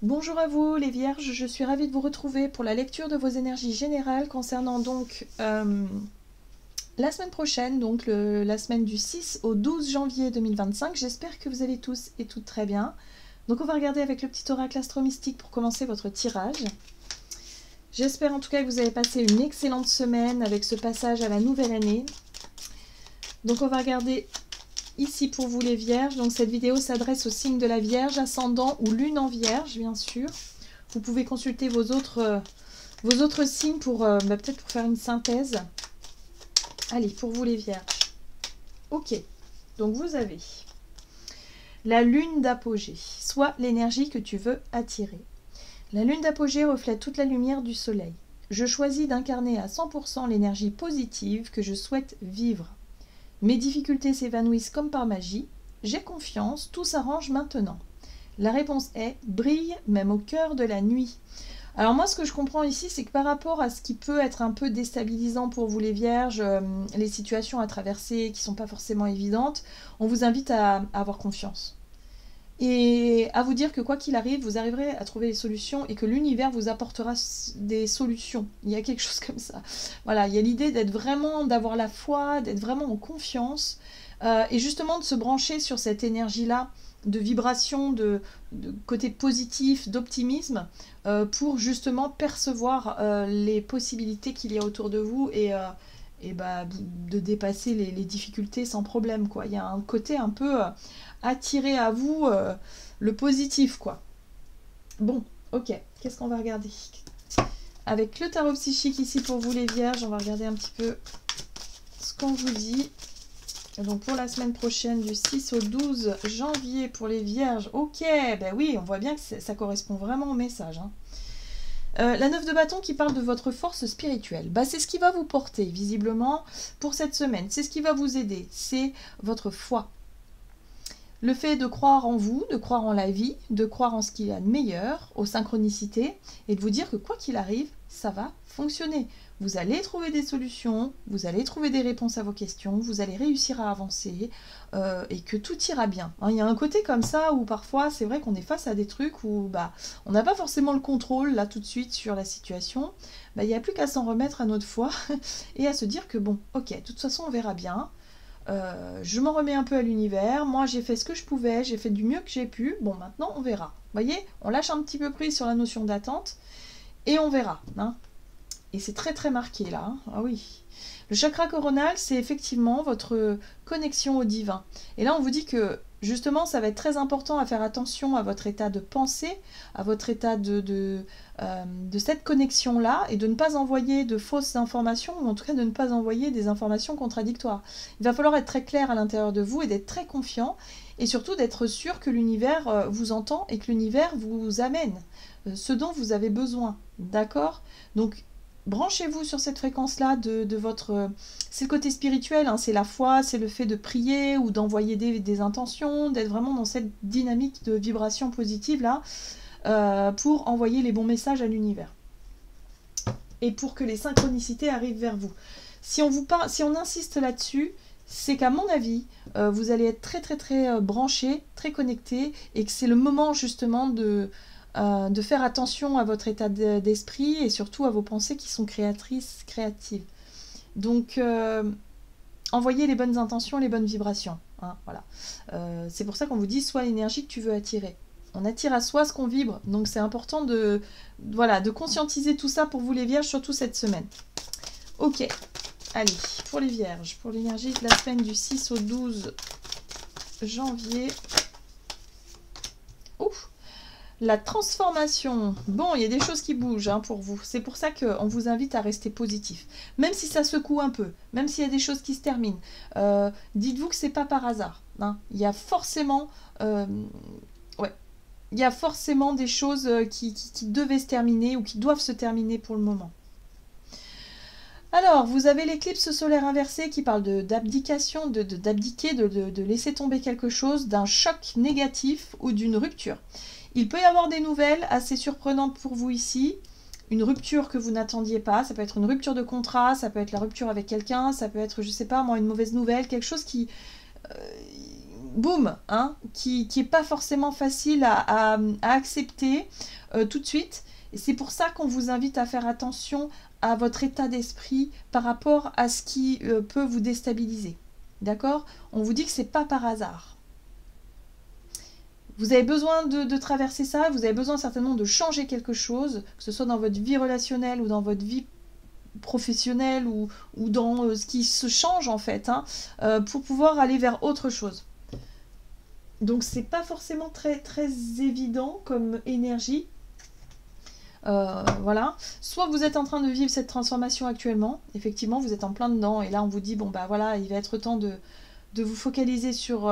Bonjour à vous les Vierges, je suis ravie de vous retrouver pour la lecture de vos énergies générales concernant donc la semaine prochaine, donc la semaine du 6 au 12 janvier 2025. J'espère que vous allez tous et toutes très bien. Donc on va regarder avec le petit oracle astro-mystique pour commencer votre tirage. J'espère en tout cas que vous avez passé une excellente semaine avec ce passage à la nouvelle année. Donc on va regarder ici pour vous les Vierges. Donc cette vidéo s'adresse au signe de la Vierge, ascendant ou lune en Vierge, bien sûr. Vous pouvez consulter vos autres signes pour peut-être pour faire une synthèse. Allez, pour vous les Vierges. Ok, donc vous avez la lune d'apogée, soit l'énergie que tu veux attirer. La lune d'apogée reflète toute la lumière du soleil. Je choisis d'incarner à 100% l'énergie positive que je souhaite vivre. Mes difficultés s'évanouissent comme par magie. J'ai confiance, tout s'arrange maintenant. La réponse est « brille même au cœur de la nuit ». Alors moi, ce que je comprends ici, c'est que par rapport à ce qui peut être un peu déstabilisant pour vous les Vierges, les situations à traverser qui ne sont pas forcément évidentes, on vous invite à avoir confiance. Et à vous dire que quoi qu'il arrive, vous arriverez à trouver des solutions et que l'univers vous apportera des solutions. Il y a quelque chose comme ça. Voilà, il y a l'idée d'être vraiment, d'avoir la foi, d'être vraiment en confiance et justement de se brancher sur cette énergie-là de vibration, de côté positif, d'optimisme pour justement percevoir les possibilités qu'il y a autour de vous et de dépasser les difficultés sans problème, quoi. Il y a un côté un peu attirer à vous le positif, quoi. Bon, ok, qu'est-ce qu'on va regarder? Avec le tarot psychique ici pour vous les Vierges, on va regarder un petit peu ce qu'on vous dit. Donc pour la semaine prochaine du 6 au 12 janvier pour les Vierges. Ok, ben oui, on voit bien que ça correspond vraiment au message, hein. La 9 de bâton qui parle de votre force spirituelle. Bah, c'est ce qui va vous porter, visiblement, pour cette semaine. C'est ce qui va vous aider. C'est votre foi. Le fait de croire en vous, de croire en la vie, de croire en ce qu'il y a de meilleur, aux synchronicités, et de vous dire que quoi qu'il arrive, ça va fonctionner. Vous allez trouver des solutions, vous allez trouver des réponses à vos questions, vous allez réussir à avancer, et que tout ira bien. Hein, il y a un côté comme ça où parfois c'est vrai qu'on est face à des trucs où on n'a pas forcément le contrôle là tout de suite sur la situation. Il n'y a plus qu'à s'en remettre à notre foi et à se dire que bon, ok, de toute façon on verra bien. Je m'en remets un peu à l'univers, moi j'ai fait ce que je pouvais, j'ai fait du mieux que j'ai pu, bon maintenant on verra. Vous voyez, on lâche un petit peu prise sur la notion d'attente et on verra. Hein. Et c'est très très marqué là, hein. Ah oui. Le chakra coronal, c'est effectivement votre connexion au divin. Et là on vous dit que justement ça va être très important à faire attention à votre état de pensée, à votre état de cette connexion-là, et de ne pas envoyer de fausses informations, ou en tout cas de ne pas envoyer des informations contradictoires. Il va falloir être très clair à l'intérieur de vous et d'être très confiant, et surtout d'être sûr que l'univers vous entend et que l'univers vous amène ce dont vous avez besoin. D'accord? Donc, branchez-vous sur cette fréquence-là de votre... C'est le côté spirituel, hein, c'est la foi, c'est le fait de prier ou d'envoyer des intentions, d'être vraiment dans cette dynamique de vibration positive-là, pour envoyer les bons messages à l'univers. Et pour que les synchronicités arrivent vers vous. Si on insiste là-dessus, c'est qu'à mon avis, vous allez être très très très branchés, très connectés, et que c'est le moment justement de faire attention à votre état d'esprit et surtout à vos pensées qui sont créatrices, créatives. Donc, envoyez les bonnes intentions, les bonnes vibrations. Hein, voilà. C'est pour ça qu'on vous dit, sois l'énergie que tu veux attirer. On attire à soi ce qu'on vibre, donc c'est important de conscientiser tout ça pour vous les Vierges, surtout cette semaine. Ok, allez, pour les Vierges, pour l'énergie de la semaine du 6 au 12 janvier. Ouf! La transformation. Bon, il y a des choses qui bougent hein, pour vous. C'est pour ça qu'on vous invite à rester positif. Même si ça secoue un peu, même s'il y a des choses qui se terminent, dites-vous que c'est pas par hasard. Hein. Il y a forcément... il y a forcément des choses qui devaient se terminer ou qui doivent se terminer pour le moment. Alors, vous avez l'éclipse solaire inversée qui parle d'abdication, d'abdiquer, de laisser tomber quelque chose, d'un choc négatif ou d'une rupture. Il peut y avoir des nouvelles assez surprenantes pour vous ici, une rupture que vous n'attendiez pas, ça peut être une rupture de contrat, ça peut être la rupture avec quelqu'un, ça peut être, je sais pas moi, une mauvaise nouvelle, quelque chose boum, hein, qui est pas forcément facile à accepter tout de suite. Et c'est pour ça qu'on vous invite à faire attention à votre état d'esprit par rapport à ce qui peut vous déstabiliser. D'accord? On vous dit que c'est pas par hasard. Vous avez besoin de traverser ça, vous avez besoin certainement de changer quelque chose, que ce soit dans votre vie relationnelle ou dans votre vie professionnelle ou dans ce qui se change en fait, hein, pour pouvoir aller vers autre chose. Donc c'est pas forcément très, très évident comme énergie. Voilà. Soit vous êtes en train de vivre cette transformation actuellement, effectivement vous êtes en plein dedans et là on vous dit bon bah voilà, il va être temps de vous focaliser sur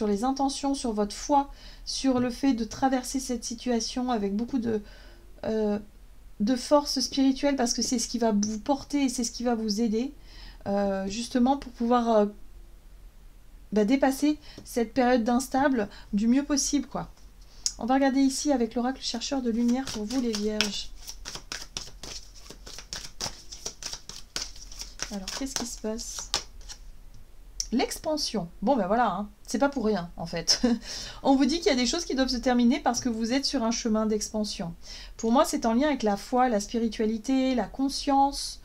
les intentions, sur votre foi, sur le fait de traverser cette situation avec beaucoup de force spirituelle parce que c'est ce qui va vous porter et c'est ce qui va vous aider justement pour pouvoir dépasser cette période d'instable du mieux possible quoi. On va regarder ici avec l'oracle chercheur de lumière pour vous les vierges. Alors qu'est-ce qui se passe? L'expansion. Bon ben voilà, hein. C'est pas pour rien en fait. On vous dit qu'il y a des choses qui doivent se terminer parce que vous êtes sur un chemin d'expansion. Pour moi c'est en lien avec la foi, la spiritualité, la conscience.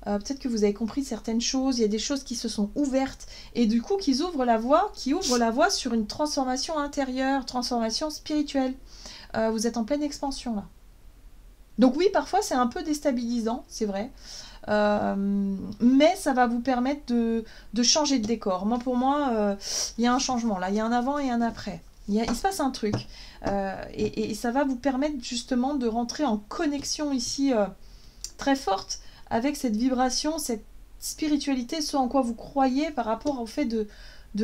Peut-être que vous avez compris certaines choses, il y a des choses qui se sont ouvertes et du coup qui ouvrent la voie sur une transformation intérieure, transformation spirituelle. Vous êtes en pleine expansion là. Donc oui, parfois c'est un peu déstabilisant, c'est vrai. Mais ça va vous permettre de changer de décor. Pour moi, il y a un changement là, il y a un avant et un après. Il se passe un truc. Et ça va vous permettre justement de rentrer en connexion ici très forte avec cette vibration, cette spiritualité, ce en quoi vous croyez par rapport au fait de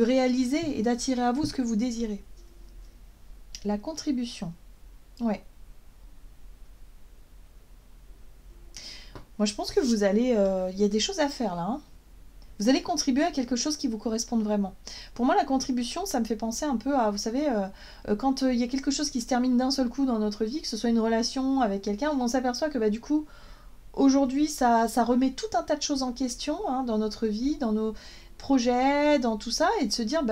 réaliser et d'attirer à vous ce que vous désirez. La contribution. Ouais. Moi, je pense que vous allez... il y a des choses à faire, là. Hein. Vous allez contribuer à quelque chose qui vous corresponde vraiment. Pour moi, la contribution, ça me fait penser un peu à... Vous savez, quand il y a quelque chose qui se termine d'un seul coup dans notre vie, que ce soit une relation avec quelqu'un, où on s'aperçoit que, du coup, aujourd'hui, ça remet tout un tas de choses en question hein, dans notre vie, dans nos projets, dans tout ça, et de se dire,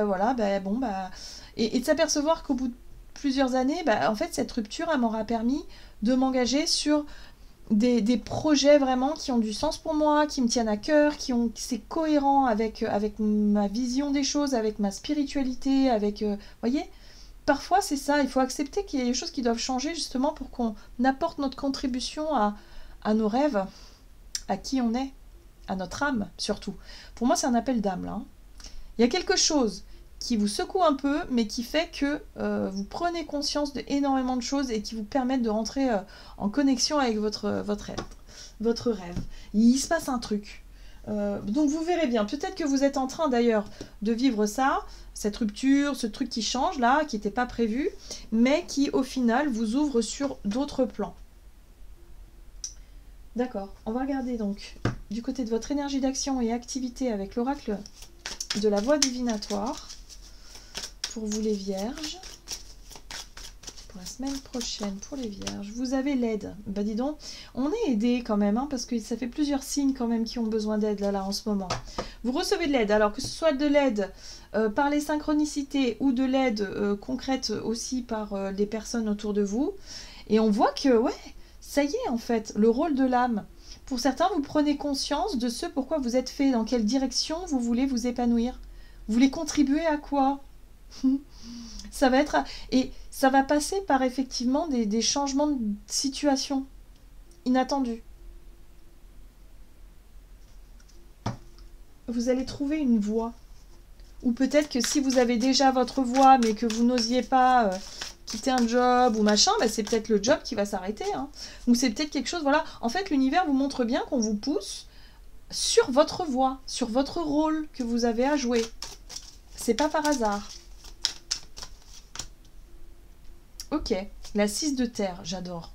et de s'apercevoir qu'au bout de plusieurs années, en fait, cette rupture, elle m'aura permis de m'engager sur des projets vraiment qui ont du sens pour moi, qui me tiennent à cœur, c'est cohérent avec ma vision des choses, avec ma spiritualité, avec... voyez, parfois c'est ça, il faut accepter qu'il y a des choses qui doivent changer justement pour qu'on apporte notre contribution à nos rêves, à qui on est, à notre âme surtout. Pour moi c'est un appel d'âme là. Hein. Il y a quelque chose qui vous secoue un peu, mais qui fait que vous prenez conscience d'énormément de choses et qui vous permettent de rentrer en connexion avec votre rêve. Il se passe un truc. Donc vous verrez bien, peut-être que vous êtes en train d'ailleurs de vivre ça, cette rupture, ce truc qui change là, qui n'était pas prévu, mais qui au final vous ouvre sur d'autres plans. D'accord, on va regarder donc du côté de votre énergie d'action et activité avec l'oracle de la voie divinatoire. Pour vous les vierges, pour la semaine prochaine, pour les vierges, vous avez l'aide. Dis donc, on est aidé quand même, hein, parce que ça fait plusieurs signes quand même qui ont besoin d'aide là en ce moment. Vous recevez de l'aide, alors que ce soit de l'aide par les synchronicités ou de l'aide concrète aussi par les personnes autour de vous. Et on voit que, ouais, ça y est en fait, le rôle de l'âme. Pour certains, vous prenez conscience de ce pourquoi vous êtes fait, dans quelle direction vous voulez vous épanouir. Vous voulez contribuer à quoi ? Ça va être et ça va passer par effectivement des changements de situation inattendus. Vous allez trouver une voie. Ou peut-être que si vous avez déjà votre voie mais que vous n'osiez pas quitter un job ou machin, c'est peut-être le job qui va s'arrêter. Hein. Ou c'est peut-être quelque chose, voilà. En fait, l'univers vous montre bien qu'on vous pousse sur votre voie, sur votre rôle que vous avez à jouer. C'est pas par hasard. Ok, la 6 de terre, j'adore.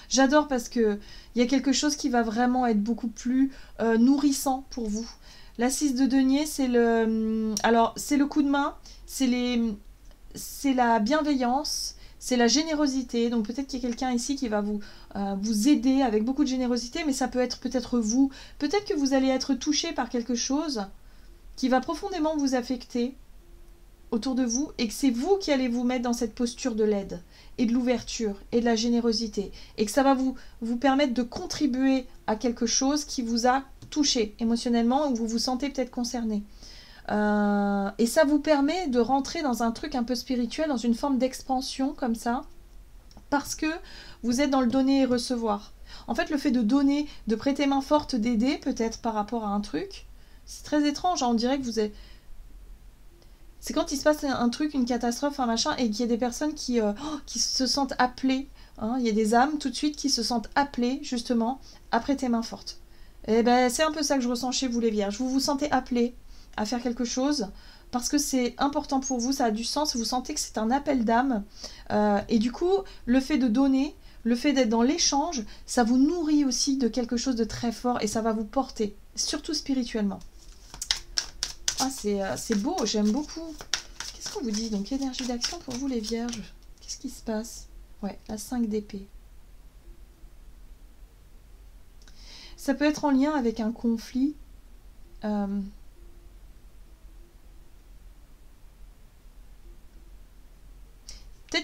J'adore parce que il y a quelque chose qui va vraiment être beaucoup plus nourrissant pour vous. La 6 de denier, c'est le... Alors, c'est le coup de main, c'est la bienveillance, c'est la générosité. Donc peut-être qu'il y a quelqu'un ici qui va vous aider avec beaucoup de générosité, mais ça peut être peut-être vous. Peut-être que vous allez être touché par quelque chose qui va profondément vous affecter. autour de vous et que c'est vous qui allez vous mettre dans cette posture de l'aide et de l'ouverture et de la générosité et que ça va vous permettre de contribuer à quelque chose qui vous a touché émotionnellement ou vous vous sentez peut-être concerné. Et ça vous permet de rentrer dans un truc un peu spirituel, dans une forme d'expansion comme ça, parce que vous êtes dans le donner et recevoir. En fait, le fait de donner, de prêter main forte, d'aider peut-être par rapport à un truc, c'est très étrange, hein, on dirait que vous êtes... C'est quand il se passe un truc, une catastrophe, un machin, et qu'il y a des personnes qui se sentent appelées, hein, il y a des âmes tout de suite qui se sentent appelées justement à prêter main forte. Et ben c'est un peu ça que je ressens chez vous les vierges, vous vous sentez appelées à faire quelque chose, parce que c'est important pour vous, ça a du sens, vous sentez que c'est un appel d'âme, et du coup, le fait de donner, le fait d'être dans l'échange, ça vous nourrit aussi de quelque chose de très fort, et ça va vous porter, surtout spirituellement. Ah, c'est beau, j'aime beaucoup. Qu'est-ce qu'on vous dit? Donc, énergie d'action pour vous les vierges. Qu'est-ce qui se passe? Ouais, la 5 d'épée. Ça peut être en lien avec un conflit. Peut-être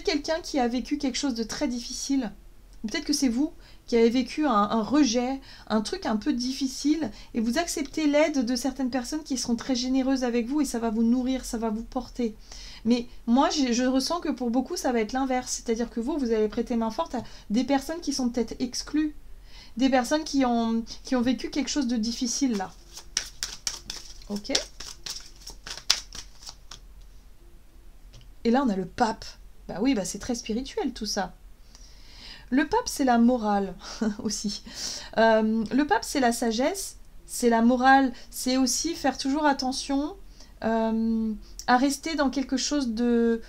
quelqu'un qui a vécu quelque chose de très difficile. Peut-être que c'est vous qui avez vécu un rejet, un truc un peu difficile, et vous acceptez l'aide de certaines personnes qui seront très généreuses avec vous, et ça va vous nourrir, ça va vous porter. Mais moi, je ressens que pour beaucoup, ça va être l'inverse. C'est-à-dire que vous allez prêter main forte à des personnes qui sont peut-être exclues, des personnes qui ont vécu quelque chose de difficile, là. Ok. Et là, on a le pape. Bah oui, bah c'est très spirituel, tout ça. Le pape, c'est la morale aussi. Le pape, c'est la sagesse, c'est la morale, c'est aussi faire toujours attention à rester dans quelque chose de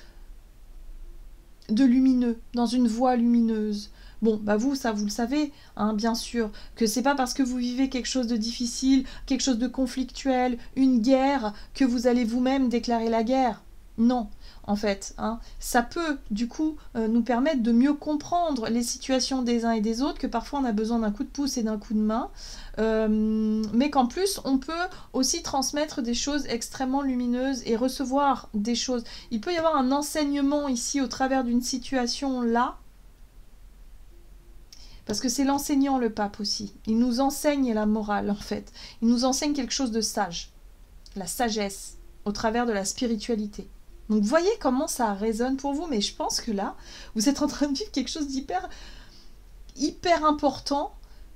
lumineux, dans une voie lumineuse. Bon, bah vous, ça vous le savez, hein, bien sûr, que c'est pas parce que vous vivez quelque chose de difficile, quelque chose de conflictuel, une guerre, que vous allez vous-même déclarer la guerre. Non. En fait, hein. Ça peut du coup nous permettre de mieux comprendre les situations des uns et des autres, que parfois on a besoin d'un coup de pouce et d'un coup de main, mais qu'en plus on peut aussi transmettre des choses extrêmement lumineuses et recevoir des choses. Il peut y avoir un enseignement ici au travers d'une situation là, parce que c'est l'enseignant le pape aussi. Il nous enseigne la morale en fait. Il nous enseigne quelque chose de sage, la sagesse, au travers de la spiritualité. Donc, voyez comment ça résonne pour vous, mais je pense que là, vous êtes en train de vivre quelque chose d'hyper important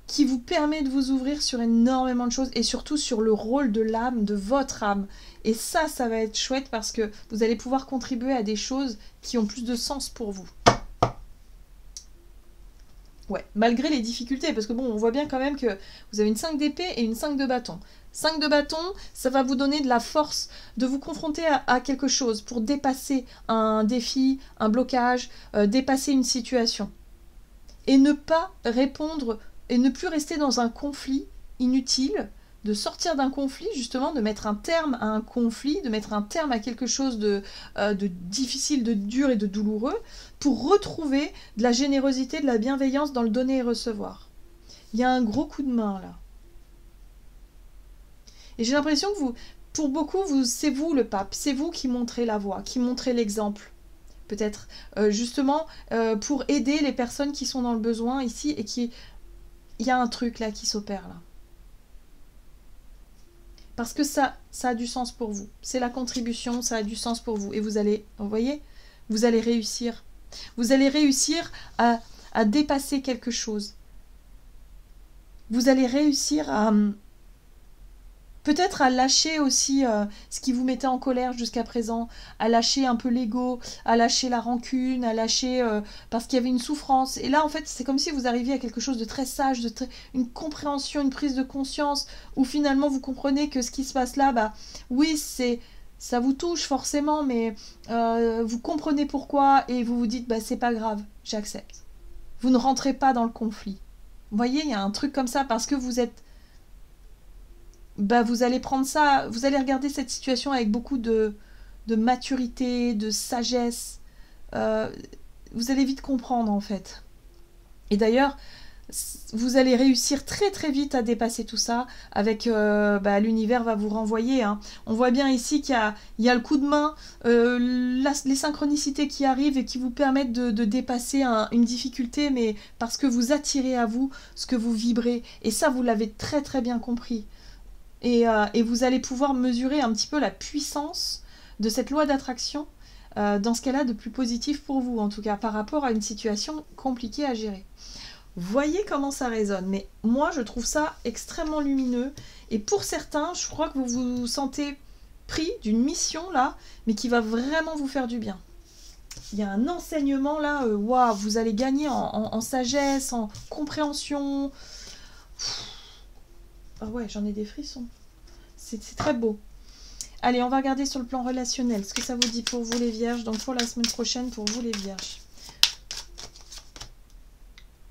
qui vous permet de vous ouvrir sur énormément de choses et surtout sur le rôle de l'âme, de votre âme. Et ça va être chouette parce que vous allez pouvoir contribuer à des choses qui ont plus de sens pour vous. Ouais, malgré les difficultés, parce que bon, on voit bien quand même que vous avez une 5 d'épée et une 5 de bâton. 5 de bâton, ça va vous donner de la force de vous confronter à quelque chose pour dépasser un défi, un blocage, dépasser une situation. Et ne pas répondre, et ne plus rester dans un conflit inutile, de sortir d'un conflit, justement, de mettre un terme à un conflit, de mettre un terme à quelque chose de difficile, de dur et de douloureux, pour retrouver de la générosité, de la bienveillance dans le donner et recevoir. Il y a un gros coup de main, là. Et j'ai l'impression que pour beaucoup, c'est vous le pape, c'est vous qui montrez la voie, qui montrez l'exemple. Peut-être justement pour aider les personnes qui sont dans le besoin ici et il y a un truc là qui s'opère là. Parce que ça a du sens pour vous. C'est la contribution, ça a du sens pour vous. Et vous allez, vous voyez, vous allez réussir. Vous allez réussir à dépasser quelque chose. Vous allez réussir à... Peut-être à lâcher aussi ce qui vous mettait en colère jusqu'à présent, à lâcher un peu l'ego, à lâcher la rancune, à lâcher parce qu'il y avait une souffrance. Et là, en fait, c'est comme si vous arriviez à quelque chose de très sage, une compréhension, une prise de conscience, où finalement vous comprenez que ce qui se passe là, bah oui, ça vous touche forcément, mais vous comprenez pourquoi et vous vous dites, bah c'est pas grave, j'accepte. Vous ne rentrez pas dans le conflit. Vous voyez, il y a un truc comme ça parce que vous êtes... Bah, vous allez prendre ça, vous allez regarder cette situation avec beaucoup de maturité, de sagesse. Vous allez vite comprendre en fait. Et d'ailleurs, Vous allez réussir très très vite à dépasser tout ça. Avec l'univers va vous renvoyer. Hein. On voit bien ici qu'il y a le coup de main, les synchronicités qui arrivent et qui vous permettent de dépasser une difficulté, mais parce que vous attirez à vous ce que vous vibrez. Et ça, vous l'avez très très bien compris. Et vous allez pouvoir mesurer un petit peu la puissance de cette loi d'attraction dans ce qu'elle a de plus positif pour vous, en tout cas par rapport à une situation compliquée à gérer. Voyez comment ça résonne, mais moi je trouve ça extrêmement lumineux, et pour certains, je crois que vous vous sentez pris d'une mission là, mais qui va vraiment vous faire du bien. Il y a un enseignement là, waouh, vous allez gagner en sagesse, en compréhension. Ah ouais, j'en ai des frissons. C'est très beau. Allez, on va regarder sur le plan relationnel. Ce que ça vous dit pour vous les vierges, donc pour la semaine prochaine, pour vous les vierges.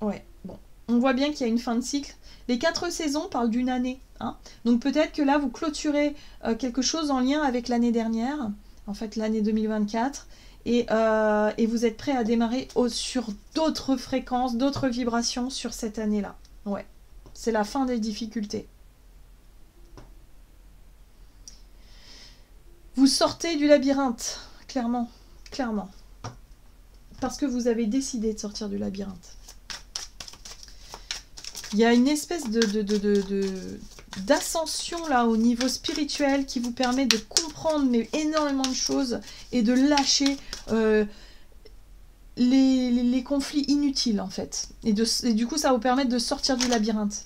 Ouais, bon. On voit bien qu'il y a une fin de cycle. Les 4 saisons parlent d'une année. Hein. Donc peut-être que là, vous clôturez quelque chose en lien avec l'année dernière, en fait l'année 2024, et vous êtes prêt à démarrer sur d'autres fréquences, d'autres vibrations sur cette année-là. Ouais, c'est la fin des difficultés. Vous sortez du labyrinthe, clairement, clairement. Parce que vous avez décidé de sortir du labyrinthe. Il y a une espèce d'ascension là au niveau spirituel qui vous permet de comprendre mais énormément de choses et de lâcher les conflits inutiles en fait. Et du coup ça va vous permettre de sortir du labyrinthe.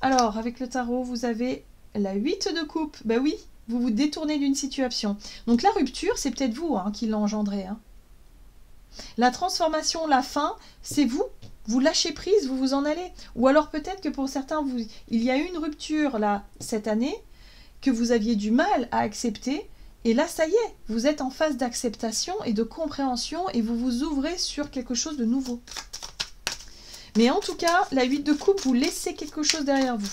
Alors avec le tarot vous avez la 8 de coupe. Ben oui, vous vous détournez d'une situation. Donc la rupture c'est peut-être vous hein, qui l'a engendré. Hein. La transformation, la fin, c'est vous. Vous lâchez prise, vous vous en allez. Ou alors peut-être que pour certains, il y a eu une rupture là cette année que vous aviez du mal à accepter. Et là, ça y est, vous êtes en phase d'acceptation et de compréhension et vous vous ouvrez sur quelque chose de nouveau. Mais en tout cas, la 8 de coupe, vous laissez quelque chose derrière vous.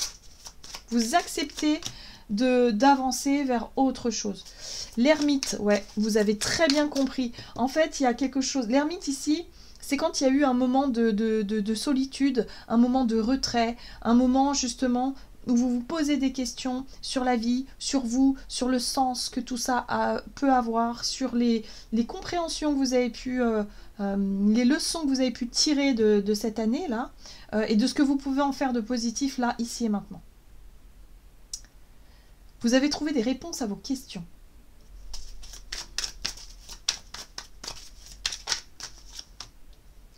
Vous acceptez d'avancer vers autre chose. L'ermite, ouais, vous avez très bien compris. En fait, il y a quelque chose. L'ermite ici, c'est quand il y a eu un moment de solitude, un moment de retrait, un moment justement où vous vous posez des questions sur la vie, sur vous, sur le sens que tout ça peut avoir, sur les compréhensions que vous avez pu, les leçons que vous avez pu tirer de cette année-là, et de ce que vous pouvez en faire de positif là, ici et maintenant. Vous avez trouvé des réponses à vos questions.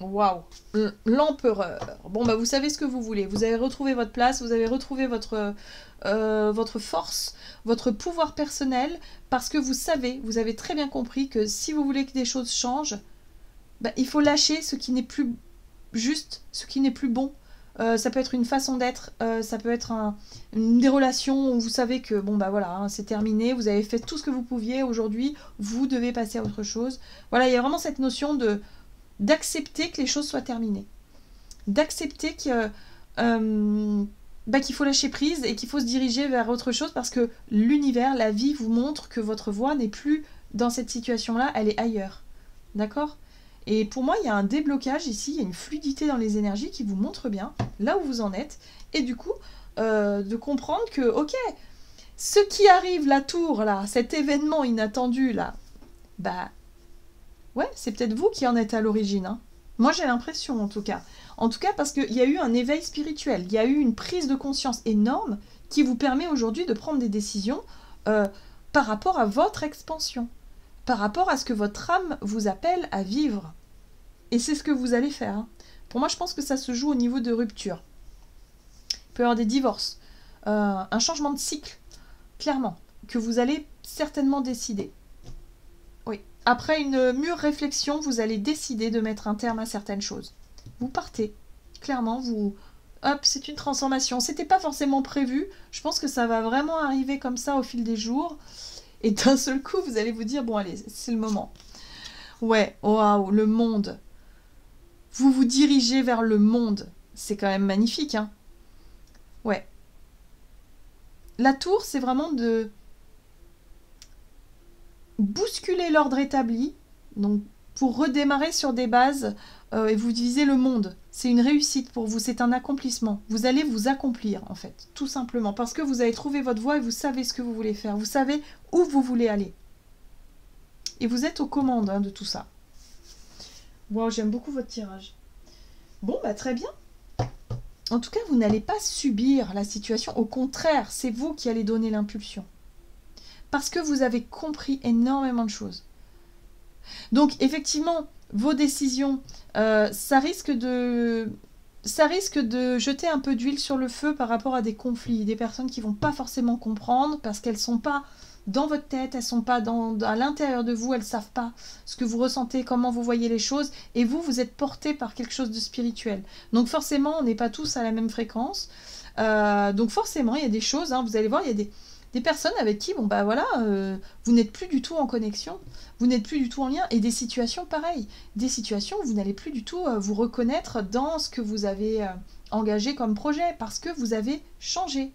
Waouh, l'empereur. Bon, bah vous savez ce que vous voulez. Vous avez retrouvé votre place, vous avez retrouvé votre force, votre pouvoir personnel, parce que vous savez, vous avez très bien compris que si vous voulez que des choses changent, bah, il faut lâcher ce qui n'est plus juste, ce qui n'est plus bon. Ça peut être une façon d'être, ça peut être des relations où vous savez que bon bah voilà, hein, c'est terminé, vous avez fait tout ce que vous pouviez, aujourd'hui vous devez passer à autre chose. Voilà, il y a vraiment cette notion d'accepter que les choses soient terminées, d'accepter que qu'il faut lâcher prise et qu'il faut se diriger vers autre chose parce que l'univers, la vie vous montre que votre voie n'est plus dans cette situation-là, elle est ailleurs. D'accord ? Et pour moi, il y a un déblocage ici, il y a une fluidité dans les énergies qui vous montre bien là où vous en êtes. Et du coup, de comprendre que, ok, ce qui arrive, la tour, là, cet événement inattendu, là, bah, ouais, c'est peut-être vous qui en êtes à l'origine. Hein. Moi, j'ai l'impression, en tout cas. En tout cas, parce qu'il y a eu un éveil spirituel, il y a eu une prise de conscience énorme qui vous permet aujourd'hui de prendre des décisions par rapport à votre expansion. Par rapport à ce que votre âme vous appelle à vivre. Et c'est ce que vous allez faire. Hein. Pour moi, je pense que ça se joue au niveau de rupture. Il peut y avoir des divorces, un changement de cycle, clairement, que vous allez certainement décider. Oui. Après une mûre réflexion, vous allez décider de mettre un terme à certaines choses. Vous partez. Clairement, hop, c'est une transformation. C'était pas forcément prévu. Je pense que ça va vraiment arriver comme ça au fil des jours. Et d'un seul coup, vous allez vous dire, bon allez, c'est le moment. Ouais, waouh, le monde. Vous vous dirigez vers le monde. C'est quand même magnifique, hein. Ouais. La tour, c'est vraiment de bousculer l'ordre établi, donc pour redémarrer sur des bases et vous visez le monde. C'est une réussite pour vous, c'est un accomplissement. Vous allez vous accomplir, en fait, tout simplement, parce que vous avez trouvé votre voie et vous savez ce que vous voulez faire. Vous savez où vous voulez aller. Et vous êtes aux commandes de tout ça. Wow, j'aime beaucoup votre tirage. Bon, bah très bien. En tout cas, vous n'allez pas subir la situation. Au contraire, c'est vous qui allez donner l'impulsion. Parce que vous avez compris énormément de choses. Donc, effectivement, vos décisions, ça risque de jeter un peu d'huile sur le feu par rapport à des conflits. Des personnes qui ne vont pas forcément comprendre parce qu'elles ne sont pas dans votre tête, elles ne sont pas à l'intérieur de vous, elles ne savent pas ce que vous ressentez, comment vous voyez les choses, et vous êtes porté par quelque chose de spirituel. Donc forcément, on n'est pas tous à la même fréquence. Donc forcément, il y a des choses, vous allez voir, il y a des personnes avec qui, bon bah voilà, vous n'êtes plus du tout en connexion, vous n'êtes plus du tout en lien, et des situations pareilles, des situations où vous n'allez plus du tout vous reconnaître dans ce que vous avez engagé comme projet, parce que vous avez changé.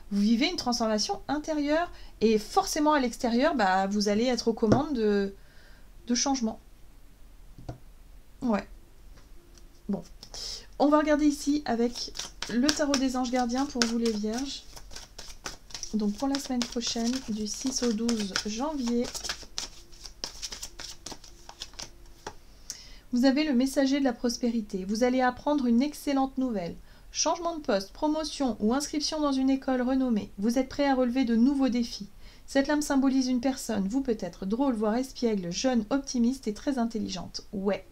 Vous vivez une transformation intérieure et forcément à l'extérieur, bah, vous allez être aux commandes de changements. Ouais. Bon. On va regarder ici avec le tarot des anges gardiens pour vous les vierges. Donc pour la semaine prochaine, du 6 au 12 janvier. Vous avez le messager de la prospérité. Vous allez apprendre une excellente nouvelle. Changement de poste, promotion ou inscription dans une école renommée. Vous êtes prêt à relever de nouveaux défis. Cette lame symbolise une personne, vous peut-être drôle, voire espiègle, jeune, optimiste et très intelligente. Ouais,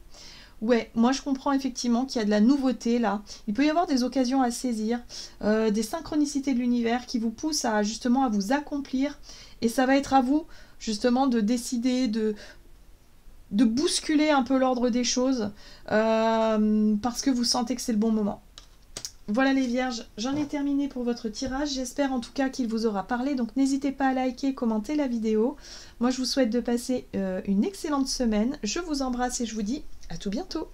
moi je comprends effectivement qu'il y a de la nouveauté là. Il peut y avoir des occasions à saisir, des synchronicités de l'univers qui vous poussent à justement à vous accomplir. Et ça va être à vous justement de décider, de bousculer un peu l'ordre des choses parce que vous sentez que c'est le bon moment. Voilà les vierges, j'en ai terminé pour votre tirage. J'espère en tout cas qu'il vous aura parlé. Donc n'hésitez pas à liker, commenter la vidéo. Moi je vous souhaite de passer une excellente semaine. Je vous embrasse et je vous dis à tout bientôt.